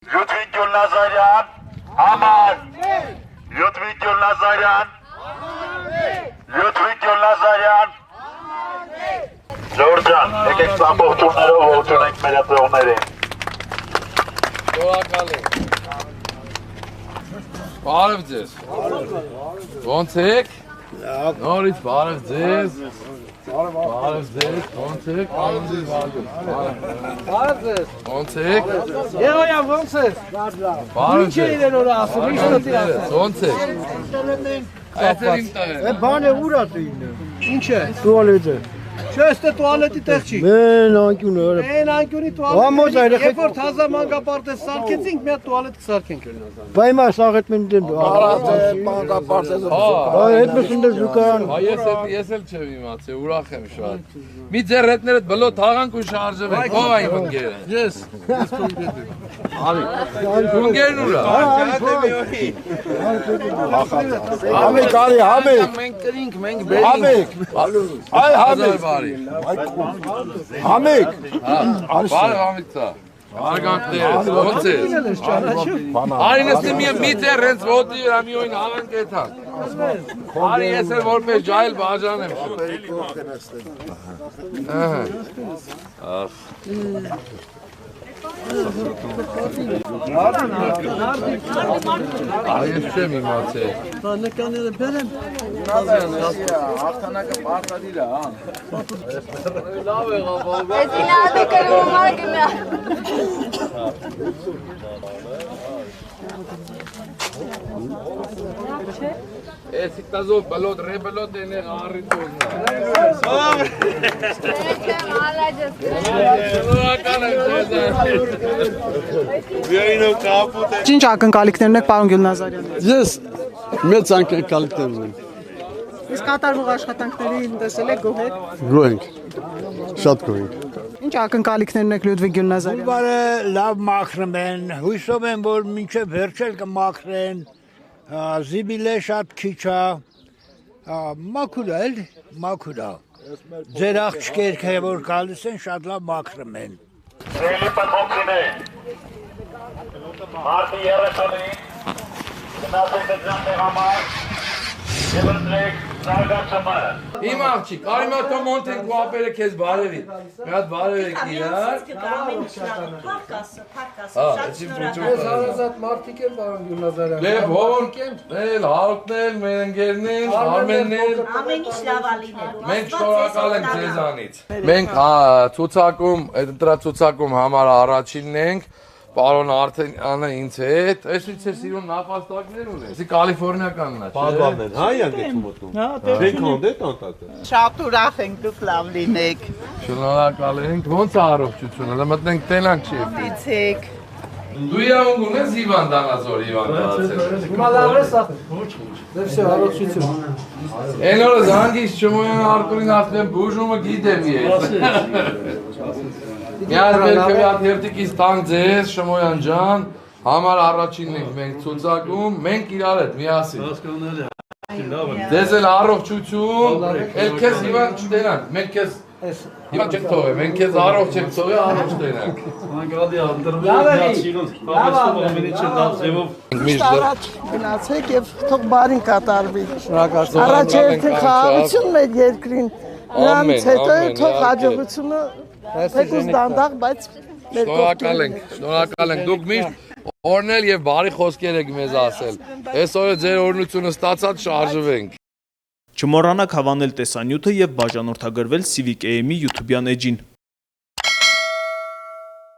Լյուդվիգ Գյուլնազարյան, համար, Լյուդվիգ Գյուլնազարյան, Լյուդվիգ Գյուլնազարյան, Ժորժան, եկեք սամբողջումներով ողջուն ենք մեր ապրողներին։ Շնորհակալ եմ։ Բարև ձեզ։ Ոնց եք։ Նորից բարև ձեզ։ Բարև ձեզ, ոնց եք։ Բարև ձեզ։ Ոնց եք։ Երոյա ոնց ես։ Բարև Ինչ էր որ ասում, ինչ մտի ասում։ Ոնց եք։ Այդ է իմ տեղը։ Բանը ուր է տինը։ Ինչ է։ Տուալետը։ Չէ, ստե տուալետի տեղ չի։ Մեն անկյունը հələ։ Այն անկյունի Համոզ տուալետը։ այրեք։ Երբ որ թազա մանկապարտեզ սարքեցինք, մի հատ տուալետ կսարքենք։ Բայմա սաղետ մեն դեն։ մանկապարտեզը։ Այ հետ մսունդը զուկան։ Ես էլ չեմ իմացել, ուրախ եմ շատ։ Մի ձեր հետներդ բլոտ հաղանք ու շարժվենք։ Ո՞վ այն ընկերը։ Ես կոնկրետ։ Ընկերն ուրա։ Համիկ արի, համիկ։ Մենք կրինք, մենք Համիկ։ Այ համիկ։ բարի։ Համիկ։ Բարև համիքցա։ Արգանքներս, ոնց ես։ Արինստի մի ձեր հենց ոտի վրա մի օին հաղանք էթան։ Արի ես էլ որպես ջայլ բաժան եմ շուտ։ Այս չեմ իմացել։ Նկաները բերեմ։ Հաղթանակը պարտադիր է, հա։ Эти надо бумагами. Ես իքտազով բլոտ, ռեբլոտ են եղ առին տոզնա։ Молодец. Շնորհակալ եմ ձեզ։ Ինչ ակնկալիքներն եք պարոն Գյուլնազարյան։ Ես մեծ անկալիքներ ունեմ։ Իսկ կատարվող աշխատանքներին տեսել եք գոհ եք։ Գոհ ենք։ Շատ գոհ ենք։ Ինչ ակնկալիքներն եք Լյուդվիգ Գյուլնազարյան։ Բարը լավ մաքրում են, հույսով են, որ մինչև վերջել կմաքրեն, զիբիլե շատ քիչ է, մաքուր է, մաքուր է։ Ձեր աղջիկերը, որ գալիս են, շատ լավ մաքրում են։ Սրելի պտղոքցիներ, մարդի 30-ին, գնացեք դրանտեղ համար, և ընտրեք զարգացումը։ Իմ աղջիկ, արի մի հատ մոնտենք ու ապերը քեզ բարևի։ Մի հատ բարևեք իրար։ Էսի փոճոք։ Հարազատ մարդիկ են պարոն Գյուլնազարյան։ Լեվ հոն, էլ հարուտնել, մեր ընկերներ, արմեններ։ Ամեն ինչ լավ ալիներու։ Մենք շնորհակալ ենք ձեզանից։ Մենք ցուցակում, այդ ընտրացուցակում համար առաջինն ենք։ Պարոն Արտենյանը ինձ հետ, ես ինձ է սիրուն նապաստակներ ունես։ Իսկ կալիֆոռնիականն է, չէ՞։ Բաբաներ, հա յանք է մոտնում։ Չենք հոնդե տանտակը։ Շատ ուրախ ենք դուք լավ լինեք։ Շնորհակալ ենք։ Ոնց է առողջությունը, դա մտնենք տենանք չի։ Դիցեք։ Դու յավուն ունես Իվան Դանազոր Իվան դարձել։ Հիմա լավ է սա։ Դեպսի առողջություն։ Այն օրը զանգից Շմոյան Արտուրին ասում բուժումը գիտեմ ես։ Միած մեր քվեատ երտիկից տանք ձեզ Շմոյան ջան, համար առաջինն ենք մենք ցուցակում, մենք իրար հետ միասին։ Ձեզ էլ առողջություն, էլ քեզ Իվան չտենանք, մենք քեզ Իվան չենք թողել, մենք քեզ առողջ ենք թողել, առողջ տենանք։ Առաջ գնացեք եւ թող բարին կատարվի։ Առաջ երթի խաղաղություն մեր երկրին։ Նրանից հետո թող հաջողությունը թեկուզ դանդաղ, բայց մեր Շնորհակալ ենք, դուք միշտ օրնել եւ բարի խոսքեր եք մեզ ասել։ Այսօր ձեր օրհնությունը ստացած շարժվենք։ Չմոռանաք հավանել տեսանյութը եւ բաժանորդագրվել Civic AM-ի YouTube-յան էջին։